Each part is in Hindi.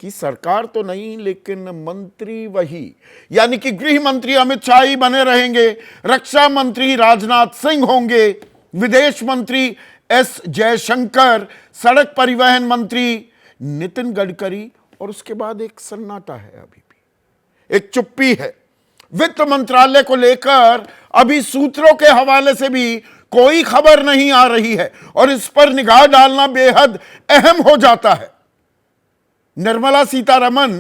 कि सरकार तो नहीं लेकिन मंत्री वही, यानी कि गृह मंत्री अमित शाह ही बने रहेंगे, रक्षा मंत्री राजनाथ सिंह होंगे, विदेश मंत्री एस जयशंकर, सड़क परिवहन मंत्री नितिन गडकरी, और उसके बाद एक सन्नाटा है, अभी भी एक चुप्पी है। वित्त मंत्रालय को लेकर अभी सूत्रों के हवाले से भी कोई खबर नहीं आ रही है और इस पर निगाह डालना बेहद अहम हो जाता है। निर्मला सीतारमण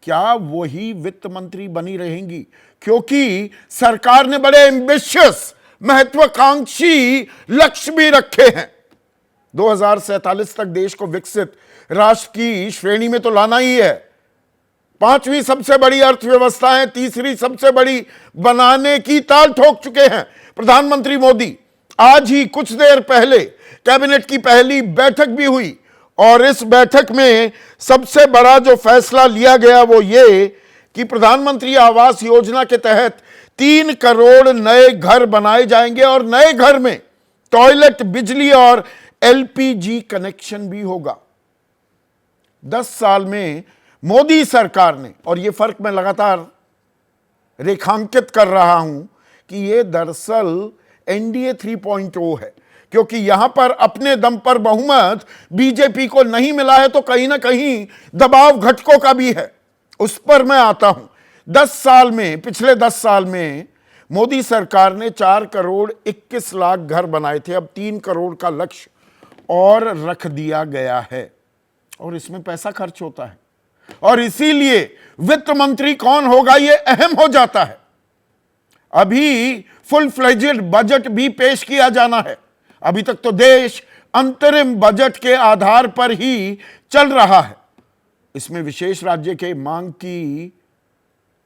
क्या वही वित्त मंत्री बनी रहेंगी? क्योंकि सरकार ने बड़े एम्बिशियस, महत्वाकांक्षी लक्ष्य भी रखे हैं। 2047 तक देश को विकसित राष्ट्र की श्रेणी में तो लाना ही है। 5वीं सबसे बड़ी अर्थव्यवस्था है, 3री सबसे बड़ी बनाने की ताल ठोक चुके हैं प्रधानमंत्री मोदी। आज ही कुछ देर पहले कैबिनेट की पहली बैठक भी हुई और इस बैठक में सबसे बड़ा जो फैसला लिया गया वो ये कि प्रधानमंत्री आवास योजना के तहत 3 करोड़ नए घर बनाए जाएंगे और नए घर में टॉयलेट, बिजली और एलपीजी कनेक्शन भी होगा। 10 साल में मोदी सरकार ने, और ये फर्क मैं लगातार रेखांकित कर रहा हूं कि ये दरअसल एनडीए 3.0 है, क्योंकि यहां पर अपने दम पर बहुमत बीजेपी को नहीं मिला है तो कहीं ना कहीं दबाव घटकों का भी है, उस पर मैं आता हूं। 10 साल में, पिछले 10 साल में मोदी सरकार ने 4 करोड़ 21 लाख घर बनाए थे, अब 3 करोड़ का लक्ष्य और रख दिया गया है और इसमें पैसा खर्च होता है और इसीलिए वित्त मंत्री कौन होगा यह अहम हो जाता है। अभी फुल फ्लेजेड बजट भी पेश किया जाना है। अभी तक तो देश अंतरिम बजट के आधार पर ही चल रहा है। इसमें विशेष राज्य के मांग की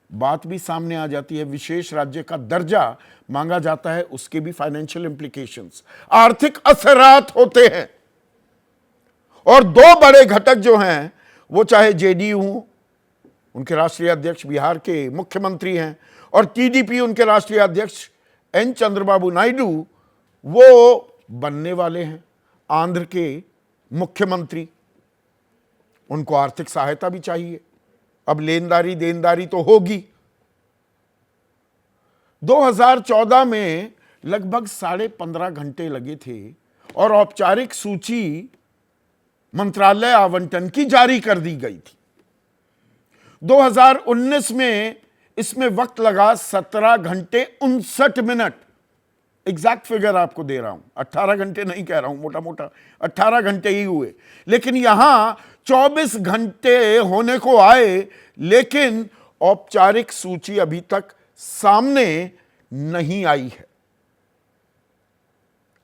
बात भी सामने आ जाती है। विशेष राज्य का दर्जा मांगा जाता है, उसके भी फाइनेंशियल इंप्लीकेशंस, आर्थिक असरात होते हैं। और 2 बड़े घटक जो हैं वो चाहे जेडीयू हो, उनके राष्ट्रीय अध्यक्ष बिहार के मुख्यमंत्री हैं, और टीडीपी उनके राष्ट्रीय अध्यक्ष एन चंद्रबाबू नायडू वो बनने वाले हैं आंध्र के मुख्यमंत्री। उनको आर्थिक सहायता भी चाहिए। अब लेनदारी देनदारी तो होगी। 2014 में लगभग 15.5 घंटे लगे थे और औपचारिक सूची मंत्रालय आवंटन की जारी कर दी गई थी। 2019 में इसमें वक्त लगा 17 घंटे 59 मिनट। एग्जैक्ट फिगर आपको दे रहा हूं, 18 घंटे नहीं कह रहा हूं, मोटा मोटा 18 घंटे ही हुए। लेकिन यहां 24 घंटे होने को आए, लेकिन औपचारिक सूची अभी तक सामने नहीं आई है।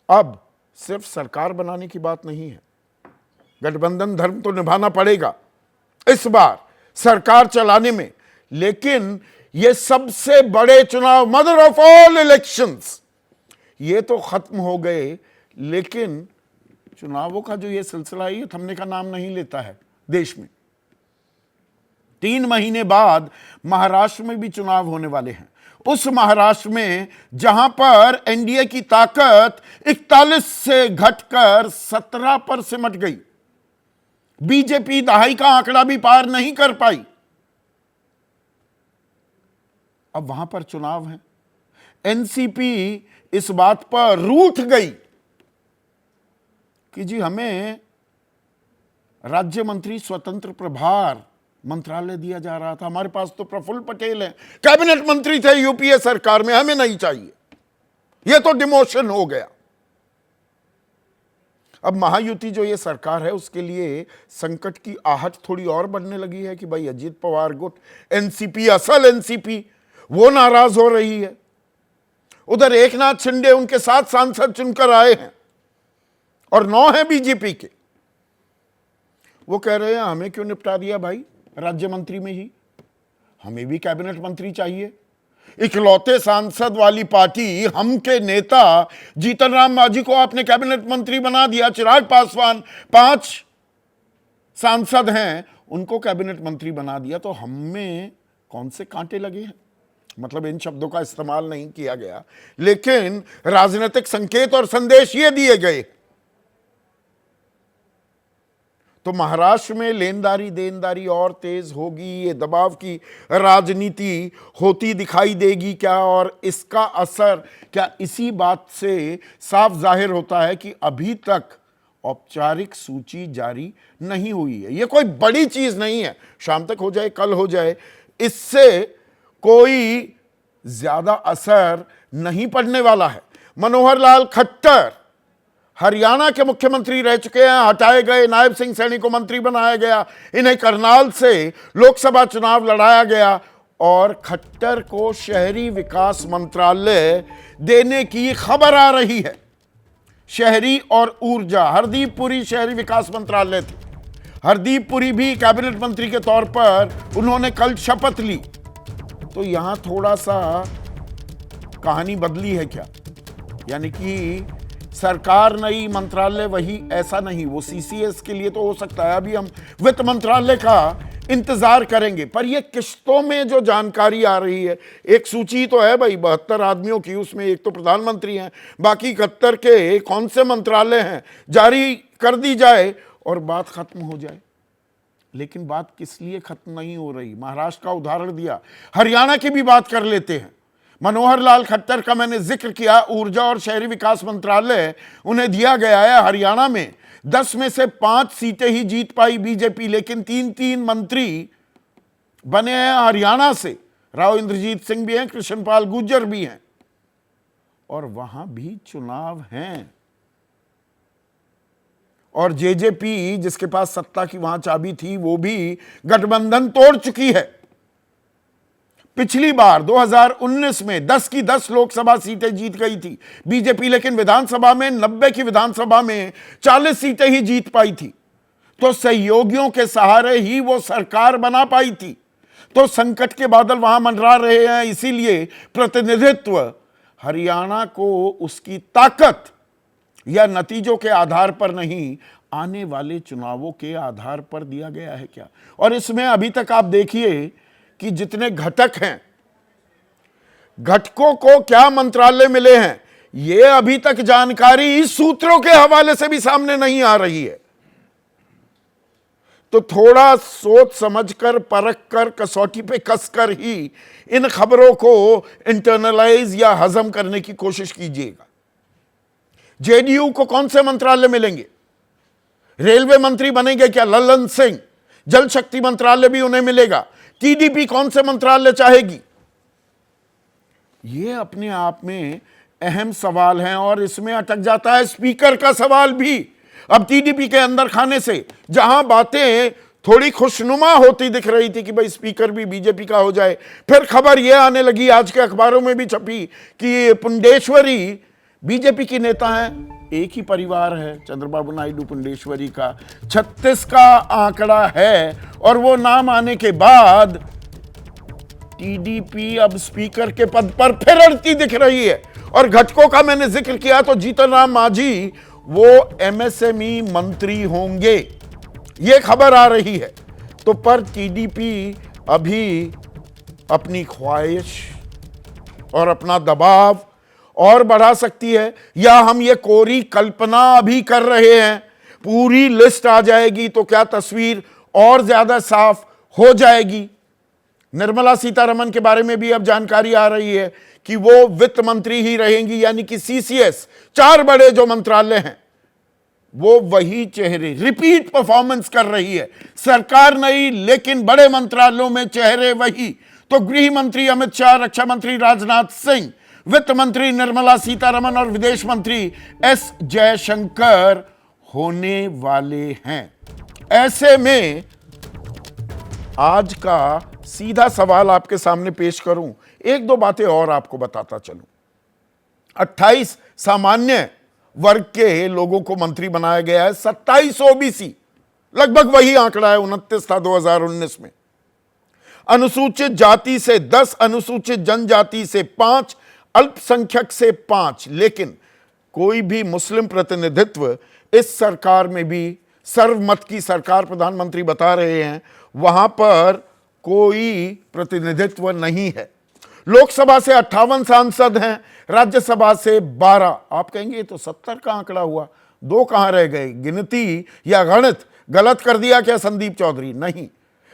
अब सिर्फ सरकार बनाने की बात नहीं है, गठबंधन धर्म तो निभाना पड़ेगा इस बार सरकार चलाने में। लेकिन ये सबसे बड़े चुनाव, मदर ऑफ ऑल इलेक्शंस, ये तो खत्म हो गए, लेकिन चुनावों का जो ये सिलसिला है ये थमने का नाम नहीं लेता है देश में। 3 महीने बाद महाराष्ट्र में भी चुनाव होने वाले हैं। उस महाराष्ट्र में जहां पर एनडीए की ताकत 41 से घटकर 17 पर सिमट गई, बीजेपी दहाई का आंकड़ा भी पार नहीं कर पाई। अब वहां पर चुनाव है। एनसीपी इस बात पर रूठ गई कि जी हमें राज्य मंत्री स्वतंत्र प्रभार मंत्रालय दिया जा रहा था, हमारे पास तो प्रफुल्ल पटेल है, कैबिनेट मंत्री थे यूपीए सरकार में, हमें नहीं चाहिए, यह तो डिमोशन हो गया। अब महायुति जो ये सरकार है उसके लिए संकट की आहट थोड़ी और बढ़ने लगी है कि भाई अजीत पवार गुट, एनसीपी, असल एनसीपी, वो नाराज हो रही है। उधर एकनाथ शिंदे उनके 7 सांसद चुनकर आए हैं और 9 हैं बीजेपी के। वो कह रहे हैं हमें क्यों निपटा दिया भाई राज्य मंत्री में ही, हमें भी कैबिनेट मंत्री चाहिए। इकलौते सांसद वाली पार्टी, हम के नेता जीतन राम मांझी को आपने कैबिनेट मंत्री बना दिया। चिराग पासवान 5 सांसद हैं, उनको कैबिनेट मंत्री बना दिया। तो हम में कौन से कांटे लगे हैं? मतलब इन शब्दों का इस्तेमाल नहीं किया गया, लेकिन राजनीतिक संकेत और संदेश ये दिए गए। तो महाराष्ट्र में लेनदारी देनदारी और तेज होगी, ये दबाव की राजनीति होती दिखाई देगी क्या? और इसका असर क्या इसी बात से साफ जाहिर होता है कि अभी तक औपचारिक सूची जारी नहीं हुई है। ये कोई बड़ी चीज नहीं है, शाम तक हो जाए, कल हो जाए, इससे कोई ज्यादा असर नहीं पड़ने वाला है। मनोहर लाल खट्टर हरियाणा के मुख्यमंत्री रह चुके हैं, हटाए गए, नायब सिंह सैनी को मंत्री बनाया गया, इन्हें करनाल से लोकसभा चुनाव लड़ाया गया और खट्टर को शहरी विकास मंत्रालय देने की खबर आ रही है। शहरी और ऊर्जा, हरदीप पुरी शहरी विकास मंत्रालय थे। हरदीप पुरी भी कैबिनेट मंत्री के तौर पर उन्होंने कल शपथ ली। तो यहां थोड़ा सा कहानी बदली है क्या? यानी कि सरकार नई, मंत्रालय वही, ऐसा नहीं। वो सीसीएस के लिए तो हो सकता है, अभी हम वित्त मंत्रालय का इंतजार करेंगे। पर ये किश्तों में जो जानकारी आ रही है, एक सूची तो है भाई 72 आदमियों की, उसमें एक तो प्रधानमंत्री हैं, बाकी 71 के कौन से मंत्रालय हैं, जारी कर दी जाए और बात खत्म हो जाए। लेकिन बात किस लिए खत्म नहीं हो रही? महाराष्ट्र का उदाहरण दिया, हरियाणा की भी बात कर लेते हैं। मनोहर लाल खट्टर का मैंने जिक्र किया, ऊर्जा और शहरी विकास मंत्रालय उन्हें दिया गया है। हरियाणा में 10 में से 5 सीटें ही जीत पाई बीजेपी, लेकिन 3 मंत्री बने हैं हरियाणा से। राव इंद्रजीत सिंह भी हैं, कृष्णपाल गुर्जर भी हैं, और वहां भी चुनाव हैं। और जेजेपी जिसके पास सत्ता की वहां चाबी थी, वो भी गठबंधन तोड़ चुकी है। पिछली बार 2019 में 10 की 10 लोकसभा सीटें जीत गई थी बीजेपी, लेकिन विधानसभा में 90 की विधानसभा में 40 सीटें ही जीत पाई थी। तो सहयोगियों के सहारे ही वो सरकार बना पाई थी। तो संकट के बादल वहां मंडरा रहे हैं, इसीलिए प्रतिनिधित्व हरियाणा को उसकी ताकत या नतीजों के आधार पर नहीं, आने वाले चुनावों के आधार पर दिया गया है क्या? और इसमें अभी तक आप देखिए कि जितने घटक हैं, घटकों को क्या मंत्रालय मिले हैं, ये अभी तक जानकारी इस सूत्रों के हवाले से भी सामने नहीं आ रही है। तो थोड़ा सोच समझकर, परख कर, कसौटी पे कसकर ही इन खबरों को इंटरनलाइज या हजम करने की कोशिश कीजिएगा। जेडीयू को कौन से मंत्रालय मिलेंगे? रेलवे मंत्री बनेंगे क्या लल्लन सिंह? जल शक्ति मंत्रालय भी उन्हें मिलेगा। टीडीपी कौन से मंत्रालय चाहेगी? ये अपने आप में अहम सवाल हैं, और इसमें अटक जाता है स्पीकर का सवाल भी। अब टीडीपी के अंदर खाने से जहां बातें थोड़ी खुशनुमा होती दिख रही थी कि भाई स्पीकर भी बीजेपी का हो जाए, फिर खबर यह आने लगी, आज के अखबारों में भी छपी, कि पुंडेश्वरी बीजेपी की नेता हैं। एक ही परिवार है चंद्रबाबू नायडू पुंडेश्वरी का, 36 का आंकड़ा है, और वो नाम आने के बाद टीडीपी अब स्पीकर के पद पर फिर अड़ती दिख रही है। और घटकों का मैंने जिक्र किया तो जीतन राम मांझी वो एमएसएमई मंत्री होंगे, ये खबर आ रही है। तो पर टीडीपी अभी अपनी ख्वाहिश और अपना दबाव और बढ़ा सकती है, या हम ये कोरी कल्पना अभी कर रहे हैं? पूरी लिस्ट आ जाएगी तो क्या तस्वीर और ज्यादा साफ हो जाएगी। निर्मला सीतारमण के बारे में भी अब जानकारी आ रही है कि वो वित्त मंत्री ही रहेंगी, यानी कि सीसीएस, 4 बड़े जो मंत्रालय हैं वो वही चेहरे, रिपीट परफॉर्मेंस कर रही है। सरकार नई, लेकिन बड़े मंत्रालयों में चेहरे वही। तो गृह मंत्री अमित शाह, रक्षा मंत्री राजनाथ सिंह, वित्त मंत्री निर्मला सीतारमण और विदेश मंत्री एस जयशंकर होने वाले हैं। ऐसे में आज का सीधा सवाल आपके सामने पेश करूं, 1-2 बातें और आपको बताता चलूं। 28 सामान्य वर्ग के लोगों को मंत्री बनाया गया है, 27 ओबीसी, लगभग वही आंकड़ा है, 29 था 2019 में। अनुसूचित जाति से 10, अनुसूचित जनजाति से 5, अल्पसंख्यक से 5, लेकिन कोई भी मुस्लिम प्रतिनिधित्व इस सरकार में भी, सर्वमत की सरकार प्रधानमंत्री बता रहे हैं, वहां पर कोई प्रतिनिधित्व नहीं है। लोकसभा से 58 सांसद हैं, राज्यसभा से 12। आप कहेंगे तो 70 का आंकड़ा हुआ, 2 कहां रह गए? गिनती या गणित गलत कर दिया क्या संदीप चौधरी? नहीं।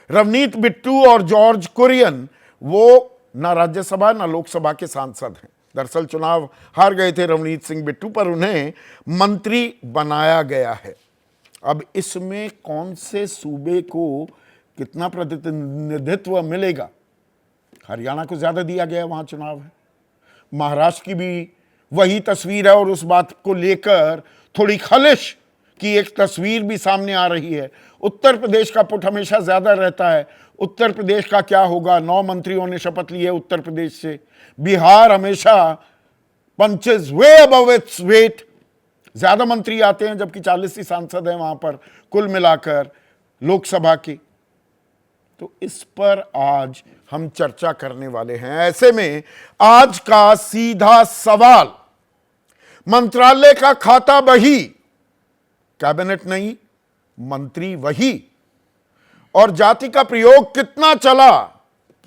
रवनीत बिट्टू और जॉर्ज कुरियन वो ना राज्यसभा ना लोकसभा के सांसद हैं। दरअसल चुनाव हार गए थे रवनीत सिंह बिट्टू, पर उन्हें मंत्री बनाया गया है। अब इसमें कौन से सूबे को कितना प्रतिनिधित्व मिलेगा? हरियाणा को ज्यादा दिया गया, वहां चुनाव है। महाराष्ट्र की भी वही तस्वीर है और उस बात को लेकर थोड़ी खलिश की एक तस्वीर भी सामने आ रही है। उत्तर प्रदेश का पुट हमेशा ज्यादा रहता है। उत्तर प्रदेश का क्या होगा? 9 मंत्रियों ने शपथ ली है उत्तर प्रदेश से। बिहार हमेशा पंचेस वे अबव इट्स वेट, ज्यादा मंत्री आते हैं, जबकि 40 ही सांसद हैं वहां पर कुल मिलाकर लोकसभा के। तो इस पर आज हम चर्चा करने वाले हैं। ऐसे में आज का सीधा सवाल, मंत्रालय का खाता वही, कैबिनेट नहीं, मंत्री वही, और जाति का प्रयोग कितना चला,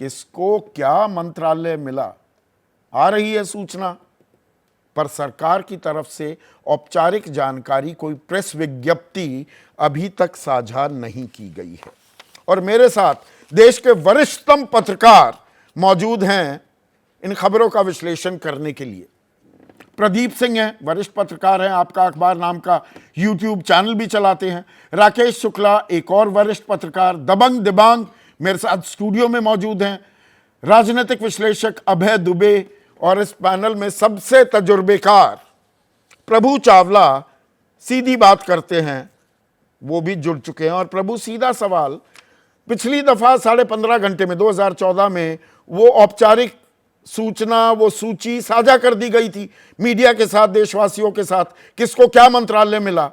किसको क्या मंत्रालय मिला? आ रही है सूचना, पर सरकार की तरफ से औपचारिक जानकारी, कोई प्रेस विज्ञप्ति अभी तक साझा नहीं की गई है। और मेरे साथ देश के वरिष्ठतम पत्रकार मौजूद हैं इन खबरों का विश्लेषण करने के लिए। प्रदीप सिंह हैं, वरिष्ठ पत्रकार हैं, आपका अखबार नाम का यूट्यूब चैनल भी चलाते हैं। राकेश शुक्ला, एक और वरिष्ठ पत्रकार, दबंग दिबांग, मेरे साथ स्टूडियो में मौजूद हैं। राजनीतिक विश्लेषक अभय दुबे, और इस पैनल में सबसे तजुर्बेकार प्रभु चावला, सीधी बात करते हैं, वो भी जुड़ चुके हैं। और प्रभु, सीधा सवाल, पिछली दफा 15.5 घंटे में 2014 में वो औपचारिक सूचना, वो सूची साझा कर दी गई थी मीडिया के साथ, देशवासियों के साथ, किसको क्या मंत्रालय मिला।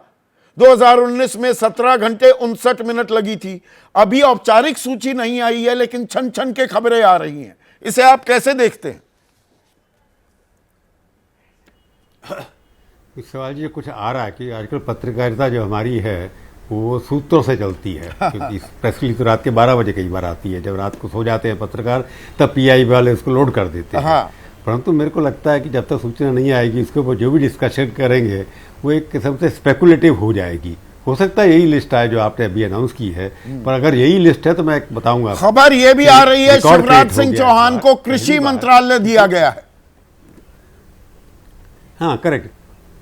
2019 में 17 घंटे 59 मिनट लगी थी। अभी औपचारिक सूची नहीं आई है, लेकिन छन छन के खबरें आ रही हैं। इसे आप कैसे देखते हैं? इस सवाल जी कुछ आ रहा है कि आजकल पत्रकारिता जो हमारी है वो सूत्रों से चलती है, क्योंकि प्रेस रिलीज तो रात के 12 बजे कई बार आती है। जब रात को सो जाते हैं पत्रकार, तब पीआई वाले उसको लोड कर देते हैं। परंतु मेरे को लगता है कि जब तक सूचना नहीं आएगी, इसके ऊपर जो भी डिस्कशन करेंगे वो एक किस्म से स्पेकुलेटिव हो जाएगी। हो सकता है यही लिस्ट है जो आपने अभी अनाउंस की है, पर अगर यही लिस्ट है तो मैं बताऊंगा। खबर यह भी आ रही है शिवराज सिंह चौहान को कृषि मंत्रालय दिया गया है। हाँ, करेक्ट।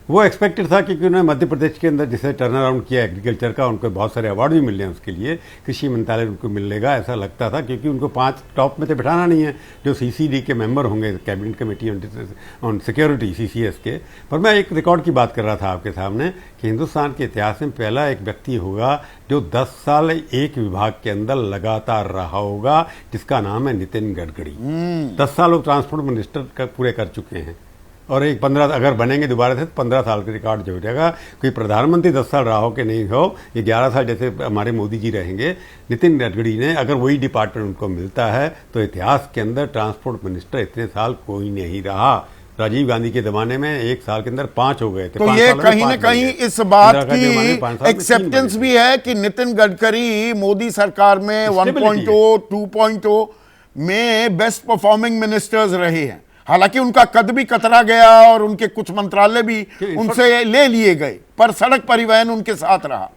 वो एक्सपेक्टेड था, क्योंकि उन्होंने मध्य प्रदेश के अंदर जिसे टर्न अराउंड किया एग्रीकल्चर का, उनको बहुत सारे अवार्ड भी मिल रहे हैं उसके लिए। कृषि मंत्रालय उनको मिलेगा ऐसा लगता था, क्योंकि उनको 5 टॉप में तो बिठाना नहीं है जो सीसीडी के मेंबर होंगे, cabinet committee on security, CCS के। पर मैं एक रिकॉर्ड की बात कर रहा था आपके सामने कि हिंदुस्तान के इतिहास में पहला एक व्यक्ति होगा जो 10 साल एक विभाग के अंदर लगातार रहा होगा, जिसका नाम है नितिन गडकरी। 10 साल वो ट्रांसपोर्ट मिनिस्टर पूरे कर चुके हैं, और एक 15 अगर बनेंगे दोबारा से तो 15 साल का रिकॉर्ड जो हो जाएगा। कोई प्रधानमंत्री 10 साल रहा हो कि नहीं हो, ये 11 साल जैसे हमारे मोदी जी रहेंगे। नितिन गडकरी ने, अगर वही डिपार्टमेंट उनको मिलता है तो इतिहास के अंदर ट्रांसपोर्ट मिनिस्टर इतने साल कोई नहीं रहा। राजीव गांधी के जमाने में 1 साल के अंदर 5 हो गए थे। तो ये कहीं न कहीं इस बात की एक्सेप्टेंस भी है कि नितिन गडकरी मोदी सरकार में 1.0, 2.0 में बेस्ट परफॉर्मिंग मिनिस्टर्स रहे हैं। हालांकि उनका कद भी कतरा गया और उनके कुछ मंत्रालय भी उनसे ले लिए गए, पर सड़क परिवहन उनके साथ रहा।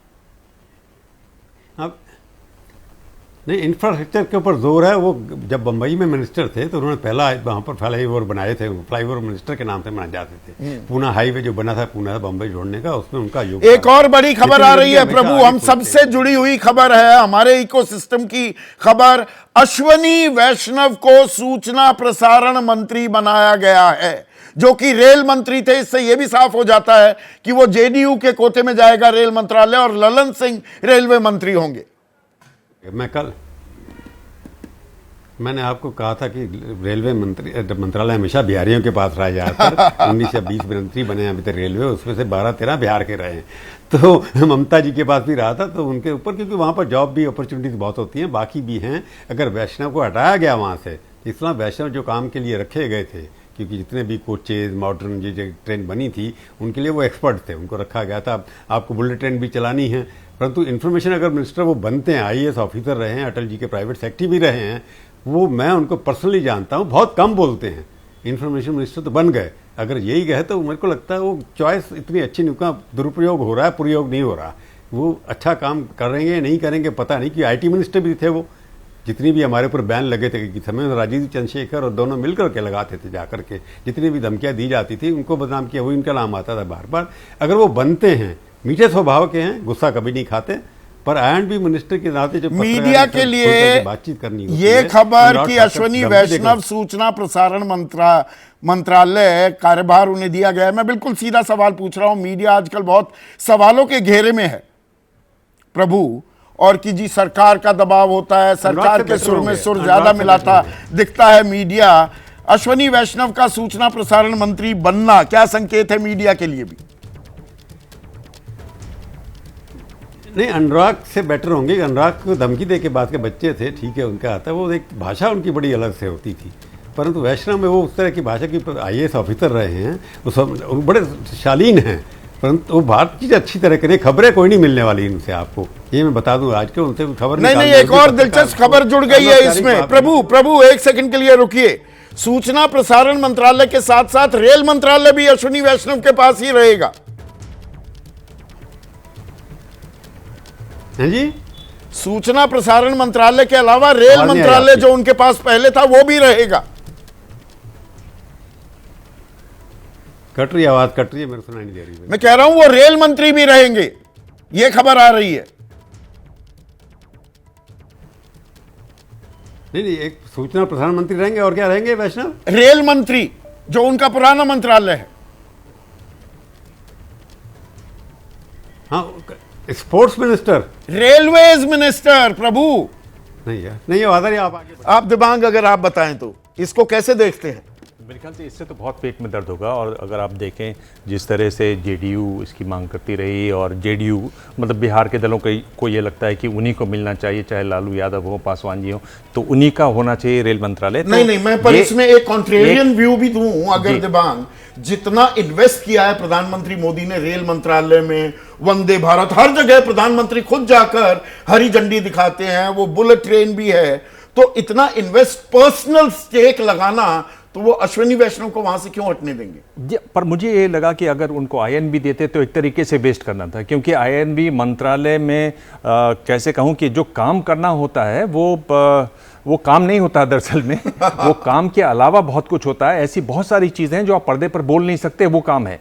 अब नहीं, इंफ्रास्ट्रक्चर के ऊपर जोर है। वो जब बंबई में मिनिस्टर थे तो उन्होंने पहला वहाँ पर फ्लाईओवर बनाए थे, फ्लाईओवर मिनिस्टर के नाम से मनाए जाते थे। पूना हाईवे जो बना था पूना से बंबई जोड़ने का, उसमें उनका योगदान। एक और बड़ी खबर आ रही है प्रभु, हम सबसे जुड़ी हुई खबर है, हमारे इकोसिस्टम की खबर। अश्वनी वैष्णव को सूचना प्रसारण मंत्री बनाया गया है, जो कि रेल मंत्री थे। इससे यह भी साफ हो जाता है कि वो जेडीयू के कोटे में जाएगा रेल मंत्रालय, और ललन सिंह रेलवे मंत्री होंगे। मैंने आपको कहा था कि रेलवे मंत्रालय हमेशा बिहारियों के पास रहा जाता। 19 या 20 मंत्री बने हैं अभी तक रेलवे, उसमें से 12-13 बिहार के रहे हैं। तो ममता जी के पास भी रहा था, तो उनके ऊपर, क्योंकि वहाँ पर जॉब भी अपॉर्चुनिटीज बहुत होती हैं, बाकी भी हैं। अगर वैष्णव को हटाया गया वहाँ से, इस तरह वैष्णव जो काम के लिए रखे गए थे, क्योंकि जितने भी कोचेज मॉडर्न जो ट्रेन बनी थी उनके लिए वो एक्सपर्ट थे, उनको रखा गया था। आपको बुलेट ट्रेन भी चलानी है, परंतु इन्फॉर्मेशन अगर मिनिस्टर वो बनते हैं, आईएएस ऑफिसर रहे हैं, अटल जी के प्राइवेट सेक्रेटरी भी रहे हैं, वो मैं उनको पर्सनली जानता हूँ, बहुत कम बोलते हैं। इन्फॉर्मेशन मिनिस्टर तो बन गए, अगर यही गए तो मेरे को लगता है वो चॉइस इतनी अच्छी नहीं, का दुरुपयोग हो रहा है, प्रयोग नहीं हो रहा। वो अच्छा काम करेंगे नहीं करेंगे पता नहीं, कि आईटी मिनिस्टर भी थे वो, जितनी भी हमारे ऊपर बैन लगे थे कि समय राजीव चंद्रशेखर और दोनों मिलकर के लगाते थे जाकर के, जितनी भी धमकियां दी जाती थी उनको बदनाम किया, वो इनका नाम आता था बार बार। अगर वो बनते हैं, मीठे स्वभाव के हैं, गुस्सा कभी नहीं खाते, पर I&B मिनिस्टर के नाते जो मीडिया के लिए बातचीत करनी ये खबर कि अश्वनी वैष्णव सूचना प्रसारण मंत्रालय कार्यभार उन्हें दिया गया है, मैं बिल्कुल सीधा सवाल पूछ रहा हूं। मीडिया आजकल बहुत सवालों के घेरे में है प्रभु, और कि जी सरकार का दबाव होता है, सरकार के सुर में सुर ज्यादा मिलाता दिखता है मीडिया। अश्वनी वैष्णव का सूचना प्रसारण मंत्री बनना क्या संकेत है मीडिया के लिए भी? नहीं, अनुराग से बेटर होंगे। अनुराग को धमकी दे के बाद के बच्चे थे, ठीक है, उनका आता है, वो एक भाषा उनकी बड़ी अलग से होती थी, परंतु वैष्णव में वो उस तरह की भाषा की IAS ऑफिसर रहे हैं, वो सब बड़े शालीन हैं, परंतु वो बात चीज अच्छी तरह करें। खबरें कोई नहीं मिलने वाली इनसे आपको, ये मैं बता दूं, आज के उनसे खबर नहीं, एक और दिलचस्प खबर जुड़ गई है इसमें। प्रभु एक सेकंड के लिए रुकिए। सूचना प्रसारण मंत्रालय के साथ साथ रेल मंत्रालय भी अश्वनी वैष्णव के पास ही रहेगा। हैं जी, सूचना प्रसारण मंत्रालय के अलावा रेल मंत्रालय जो उनके पास पहले था वो भी रहेगा। कट रही आवाज, कट रही है, मेरे सुनाई नहीं दे रही। मैं कह रहा हूं वो रेल मंत्री भी रहेंगे, ये खबर आ रही है। नहीं, एक सूचना प्रसारण मंत्री रहेंगे और क्या रहेंगे वैष्णव? रेल मंत्री जो उनका पुराना मंत्रालय है। हाँ, स्पोर्ट्स मिनिस्टर, रेलवेज मिनिस्टर प्रभु। नहीं यार, नहीं आवाज नहीं, आप आगे आप दिबांग अगर आप बताएं तो इसको कैसे देखते हैं? मेरे ख्याल से इससे तो बहुत पेट में दर्द होगा। और अगर आप देखें जिस तरह से जेडीयू इसकी मांग करती रही, और जेडीयू मतलब बिहार के दलों को ये लगता है कि उन्हीं को मिलना चाहिए, चाहे लालू यादव हो, पासवान जी हो, तो उन्हीं का होना चाहिए रेल मंत्रालय। नहीं, मैं पर इसमें एक कॉन्ट्रेरियन व्यू भी दूं। अगर दिबांग, जितना इन्वेस्ट किया है प्रधानमंत्री मोदी ने रेल मंत्रालय में, वंदे भारत, हर जगह प्रधानमंत्री खुद जाकर हरी झंडी दिखाते हैं, वो बुलेट ट्रेन भी है, तो इतना इन्वेस्ट, पर्सनल स्टेक लगाना, तो वो अश्वनी वैष्णव को वहां से क्यों हटने देंगे? पर मुझे ये लगा कि अगर उनको INB देते तो एक तरीके से वेस्ट करना था, क्योंकि INB मंत्रालय में कैसे कहूँ कि जो काम करना होता है वो काम नहीं होता दरअसल में वो काम के अलावा बहुत कुछ होता है। ऐसी बहुत सारी चीजें हैं जो आप पर्दे पर बोल नहीं सकते, वो काम है।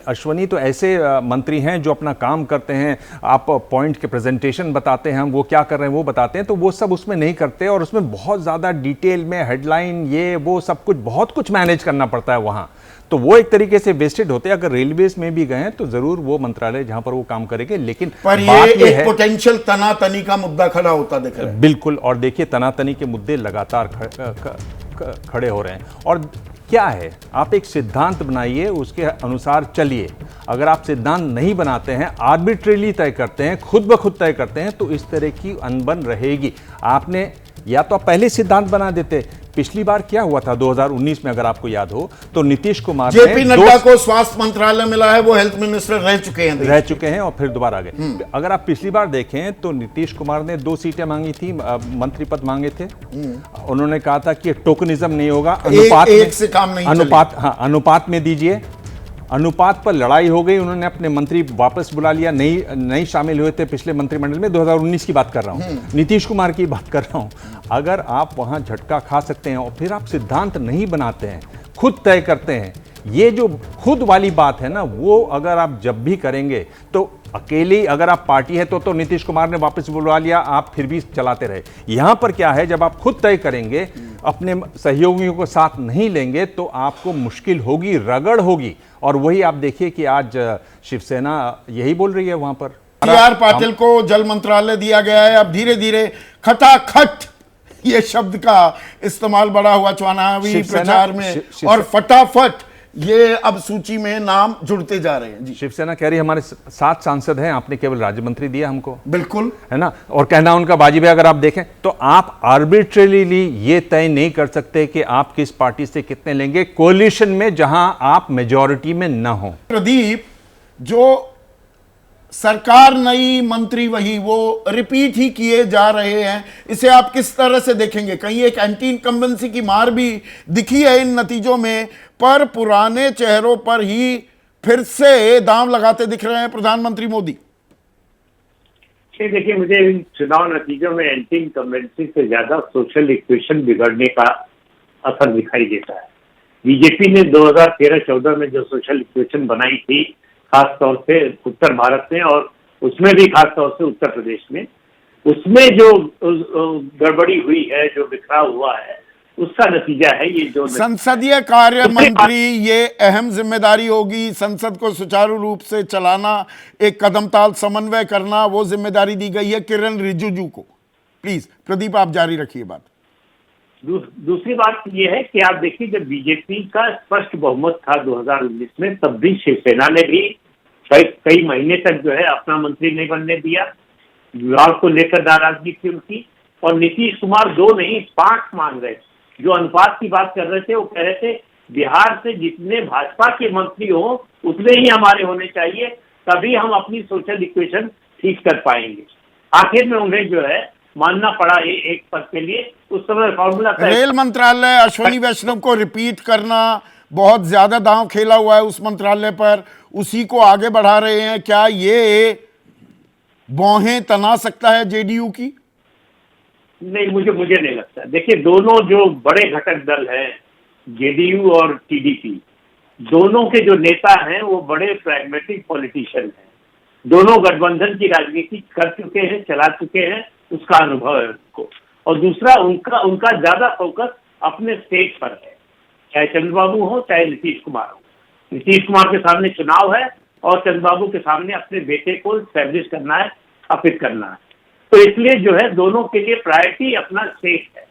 अश्वनी तो ऐसे मंत्री हैं जो अपना काम करते हैं, आप पॉइंट के प्रेजेंटेशन बताते हैं, हम वो क्या कर रहे हैं वो बताते हैं, तो वो सब उसमें नहीं करते, और उसमें बहुत ज्यादा डिटेल में हेडलाइन ये वो सब कुछ बहुत कुछ मैनेज करना पड़ता है वहां, तो वो एक तरीके से वेस्टेड होते हैं। अगर रेलवेज में भी गए तो जरूर वो मंत्रालय जहां पर वो काम करेंगे, लेकिन पर बात ये है पोटेंशियल तनातनी का मुद्दा खड़ा होता दिख रहा है। बिल्कुल, और देखिए तनातनी के मुद्दे लगातार खड़े हो रहे हैं। और क्या है, आप एक सिद्धांत बनाइए, उसके अनुसार चलिए। अगर आप सिद्धांत नहीं बनाते हैं, आर्बिट्रेरली तय करते हैं, खुद ब खुद तय करते हैं, तो इस तरह की अनबन रहेगी। आपने या तो आप पहले सिद्धांत बना देते। पिछली बार क्या हुआ था 2019 में, अगर आपको याद हो, तो नीतीश कुमार जेपी नड्डा को स्वास्थ्य मंत्रालय मिला है, वो हेल्थ मिनिस्टर रह चुके हैं और फिर दोबारा आ गए। अगर आप पिछली बार देखें तो नीतीश कुमार ने 2 सीटें मांगी थी, मंत्री पद मांगे थे। उन्होंने कहा था कि टोकनिज्म नहीं होगा, अनुपात एक से काम नहीं, अनुपात में दीजिए। अनुपात पर लड़ाई हो गई, उन्होंने अपने मंत्री वापस बुला लिया, नहीं शामिल हुए थे पिछले मंत्रिमंडल में। 2019 की बात कर रहा हूं, नीतीश कुमार की बात कर रहा हूं। अगर आप वहां झटका खा सकते हैं और फिर आप सिद्धांत नहीं बनाते हैं, खुद तय करते हैं, ये जो खुद वाली बात है ना, वो अगर आप जब भी करेंगे तो अकेली, अगर आप पार्टी है तो नीतीश कुमार ने वापस बुलवा लिया, आप फिर भी चलाते रहे। यहां पर क्या है, जब आप खुद तय करेंगे, अपने सहयोगियों को साथ नहीं लेंगे, तो आपको मुश्किल होगी, रगड़ होगी। और वही आप देखिए कि आज शिवसेना यही बोल रही है वहां पर। TR पाटिल को जल मंत्रालय दिया गया है। अब धीरे धीरे खटाखट ये शब्द का इस्तेमाल बड़ा हुआ चुनावी प्रचार में, और फटाफट ये अब सूची में नाम जुड़ते जा रहे हैं। जी, शिवसेना कह रही है हमारे 7 सांसद हैं, आपने केवल राज्य मंत्री दिया हमको। बिल्कुल है ना, और कहना उनका वाजिब है। अगर आप देखें तो आप आर्बिट्रेरली ये तय नहीं कर सकते कि आप किस पार्टी से कितने लेंगे कोलिशन में, जहां आप मेजॉरिटी में ना हो। प्रदीप, जो सरकार नई मंत्री वही, वो रिपीट ही किए जा रहे हैं, इसे आप किस तरह से देखेंगे? कहीं एक एंटी इनकम्बेंसी की मार भी दिखी है इन नतीजों में, पर पुराने चेहरों पर ही फिर से दांव लगाते दिख रहे हैं प्रधानमंत्री मोदी। ये देखिए, मुझे इन चुनाव नतीजों में एंटी इनकम्बेंसी से ज्यादा सोशल इक्वेशन बिगड़ने का असर दिखाई देता है। बीजेपी ने 2013-14 में जो सोशल इक्वेशन बनाई थी, खास तौर से उत्तर भारत में और उसमें भी खास तौर से उत्तर प्रदेश में, उसमें जो गड़बड़ी हुई है, जो बिखराव हुआ है, उसका नतीजा है ये जो संसदीय कार्य मंत्री, ये अहम जिम्मेदारी होगी संसद को सुचारू रूप से चलाना, एक कदमताल समन्वय करना, वो जिम्मेदारी दी गई है किरण रिजिजू को। प्लीज प्रदीप, आप जारी रखिए बात। दूसरी बात यह है कि आप देखिए, जब बीजेपी का स्पष्ट बहुमत था 2019 में, तब भी शिवसेना ने भी कई महीने तक जो है अपना मंत्री नहीं बनने दिया। विभाग को लेकर नाराजगी थी उनकी, और नीतीश कुमार 2 नहीं 5 मांग रहे थे। जो अनुपात की बात कर रहे थे, वो कह रहे थे बिहार से जितने भाजपा के मंत्री हो उतने ही हमारे होने चाहिए, तभी हम अपनी सोशल इक्वेशन ठीक कर पाएंगे। आखिर में उन्हें जो है मानना पड़ा एक पद के लिए। उस समय फॉर्मूला रेल मंत्रालय अश्विनी वैष्णव को रिपीट करना, बहुत ज्यादा दांव खेला हुआ है उस मंत्रालय पर, उसी को आगे बढ़ा रहे हैं। क्या ये भौहें तना सकता है जेडीयू की? नहीं, मुझे नहीं लगता। देखिए, दोनों जो बड़े घटक दल हैं, जेडीयू और टीडीपी, दोनों के जो नेता हैं वो बड़े प्रैग्मेटिक पॉलिटिशियन हैं। दोनों गठबंधन की राजनीति कर चुके हैं, चला चुके हैं, उसका अनुभव है उनको। और दूसरा, उनका ज्यादा फोकस अपने स्टेट पर है, चाहे चंद्रबाबू हो चाहे नीतीश कुमार हो। नीतीश कुमार के सामने चुनाव है और चंद्रबाबू के सामने अपने बेटे को स्टैब्लिश करना है, स्थापित करना है। तो इसलिए जो है दोनों के लिए प्रायोरिटी अपना स्टेट है।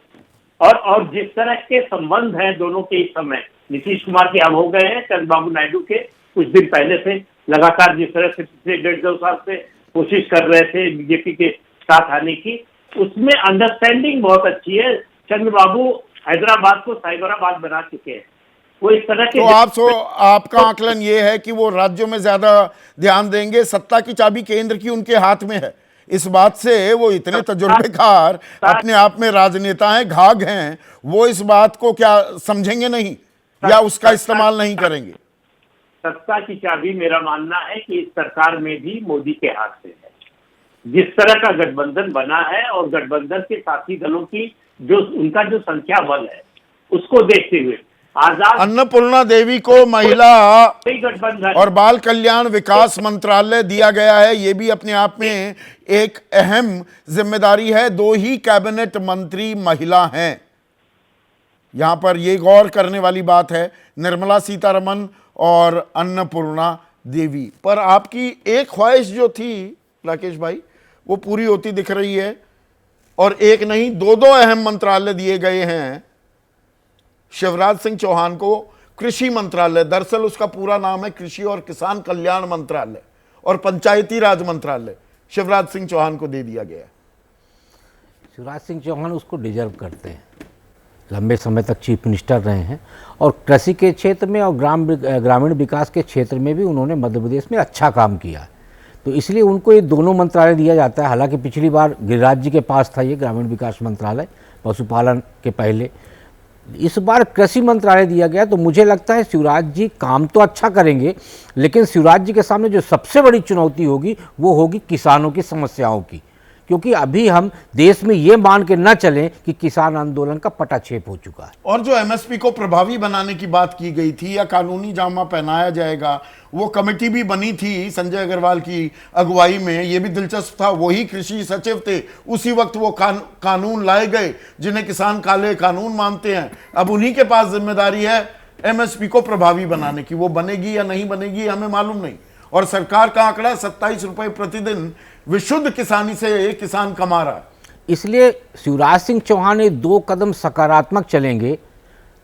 और जिस तरह के संबंध हैं दोनों के इस समय, नीतीश कुमार के अब हो गए हैं, चंद्रबाबू नायडू के कुछ दिन पहले से लगातार जिस तरह से पिछले 1.5-2 साल से कोशिश कर रहे थे बीजेपी के साथ आने की, उसमें अंडरस्टैंडिंग बहुत अच्छी है। चंद्रबाबू हैदराबाद को साइबराबाद बना चुके हैं। वो इस तरह के तो आपका आकलन ये है कि वो राज्यों में ज्यादा ध्यान देंगे, सत्ता की चाबी केंद्र की उनके हाथ में है। इस बात से वो इतने तजुर्बेकार अपने आप में राजनेता हैं, घाघ हैं, वो इस बात को क्या समझेंगे नहीं या उसका इस्तेमाल नहीं करेंगे? सत्ता की चाबी मेरा मानना है कि इस सरकार में भी मोदी के हाथ से है। जिस तरह का गठबंधन बना है और गठबंधन के साथी दलों की उनका जो संख्या बल है, उसको देखते हुए आजाद अन्नपूर्णा देवी को महिला गठबंधन और बाल कल्याण विकास मंत्रालय दिया गया है। ये भी अपने आप में एक अहम जिम्मेदारी है। 2 ही कैबिनेट मंत्री महिला हैं। यहां पर ये गौर करने वाली बात है, निर्मला सीतारमण और अन्नपूर्णा देवी पर। आपकी एक ख्वाहिश जो थी राकेश भाई, वो पूरी होती दिख रही है। और एक नहीं 2 अहम मंत्रालय दिए गए हैं शिवराज सिंह चौहान को। कृषि मंत्रालय, दरअसल उसका पूरा नाम है कृषि और किसान कल्याण मंत्रालय, और पंचायती राज मंत्रालय शिवराज सिंह चौहान को दे दिया गया है। शिवराज सिंह चौहान उसको डिजर्व करते हैं। लंबे समय तक चीफ मिनिस्टर रहे हैं और कृषि के क्षेत्र में और ग्रामीण विकास के क्षेत्र में भी उन्होंने मध्य प्रदेश में अच्छा काम किया है। तो इसलिए उनको ये दोनों मंत्रालय दिया जाता है। हालांकि पिछली बार गिरिराज जी के पास था ये ग्रामीण विकास मंत्रालय, पशुपालन के पहले। इस बार कृषि मंत्रालय दिया गया। तो मुझे लगता है शिवराज जी काम तो अच्छा करेंगे, लेकिन शिवराज जी के सामने जो सबसे बड़ी चुनौती होगी वो होगी किसानों की समस्याओं की। क्योंकि अभी हम देश में ये मान के न चलें कि किसान आंदोलन का पटाक्षेप हो चुका है। और जो एमएसपी को प्रभावी बनाने की बात की गई थी या कानूनी जामा पहनाया जाएगा, वो कमेटी भी बनी थी संजय अग्रवाल की अगुवाई में। ये भी दिलचस्प था, वही कृषि सचिव थे उसी वक्त वो कानून लाए गए जिन्हें किसान काले कानून मानते हैं। अब उन्हीं के पास जिम्मेदारी है एमएसपी को प्रभावी बनाने की। वो बनेगी या नहीं बनेगी हमें मालूम नहीं। और सरकार का आंकड़ा 27 रुपए प्रतिदिन विशुद्ध किसानी से किसान कमा रहा है। इसलिए शिवराज सिंह चौहान 2 कदम सकारात्मक चलेंगे